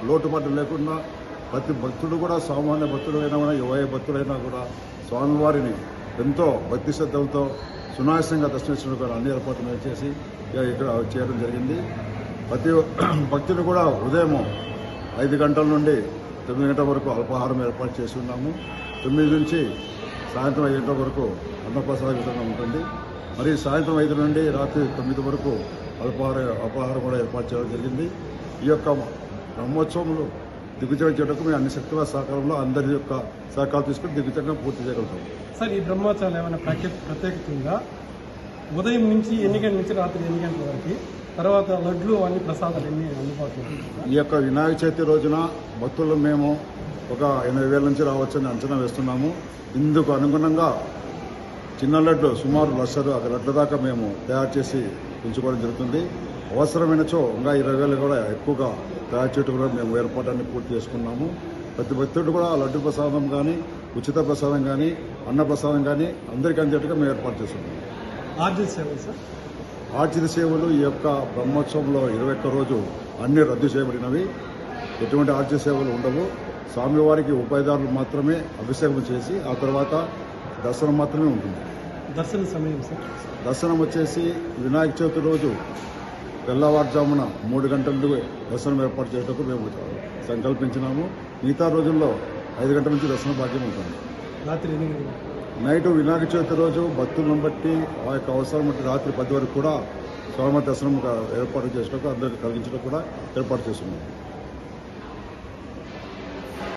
లోటుపాటు లేకుండా ప్రతి భక్తుడు కూడా సామాన్య భక్తుడైనా కూడా యువ భక్తుడైనా కూడా స్వామివారిని ఎంతో భక్తి శ్రద్ధలతో సునాయాసంగా దర్శించడానికి అన్ని ఏర్పాట్లు చేసి ఇక్కడ చేయడం జరిగింది. ప్రతి భక్తులు కూడా ఉదయం 5 గంటల నుండి 9 గంటల వరకు అల్పాహారం ఏర్పాటు చేసి ఉన్నాము. 9 నుంచి సాయంత్రం 5 గంటల వరకు అన్నప్రసాద విధంగా ఉంటుంది. మరి సాయంత్రం 5 నుండి రాత్రి 9 వరకు అల్పాహారం కూడా ఏర్పాటు చేయడం జరిగింది. ఈ యొక్క బ్రహ్మోత్సవంలో దిగ్విజయం చేయడానికి మేము అన్ని శక్తుల సహకారంలో అందరి యొక్క సహకారం తీసుకుని దిగ్విజయంగా పూర్తి చేయగలుగుతాం. సార్, ఈ బ్రహ్మోత్సవాలు ఏమైనా ప్రత్యేకంగా ఉదయం నుంచి ఎన్ని గంటల నుంచి రాత్రి ఎన్ని గంటల వరకు, తర్వాత లడ్లు అన్ని ప్రసాదాలు ఎన్ని అందుబాటులో? ఈ యొక్క వినాయక చవితి రోజున భక్తులు మేము ఒక 80,000 నుంచి రావచ్చని అంచనా వేస్తున్నాము. ఇందుకు అనుగుణంగా చిన్న లడ్డు సుమారు 1,00,000 లడ్ల దాకా మేము తయారు చేసి ఉంచుకోవడం జరుగుతుంది. అవసరమైనచో ఇంకా 20,000 కూడా ఎక్కువగా తయారు చేయడం కూడా మేము ఏర్పాటాన్ని పూర్తి చేసుకున్నాము. ప్రతి భక్తుడు కూడా లడ్డు ప్రసాదం కానీ, ఉచిత ప్రసాదం కానీ, అన్న ప్రసాదం కానీ అందరికీ అందేట్టుగా మేము ఏర్పాటు చేస్తున్నాము. ఆర్జిత సేవలు సార్, ఆర్జిత సేవలు ఈ యొక్క బ్రహ్మోత్సవంలో 21 రోజు అన్ని రద్దు చేయబడినవి. ఎటువంటి ఆర్జిత సేవలు ఉండవు. స్వామివారికి ఉపాధిదారులు మాత్రమే అభిషేకం చేసి ఆ తర్వాత దర్శనం మాత్రమే ఉంటుంది. దర్శన సమయం సార్, దర్శనం వచ్చేసి వినాయక చవితి రోజు తెల్లవారుజామున 3 గంటల దర్శనం ఏర్పాటు చేయడానికి మేము సంకల్పించినాము. మిగతా రోజుల్లో 5 గంటల నుంచి దర్శన భాగ్యం ఉంటుంది. రాత్రి 8 గంటలు నైట్ వినాయక చవితి రోజు భక్తులను బట్టి ఆ యొక్క అవసరం బట్టి రాత్రి 10 వరకు కూడా స్వామి దర్శనం ఏర్పాటు చేసినప్పుడు అందరికీ కలిగించడం కూడా ఏర్పాటు చేస్తున్నాం.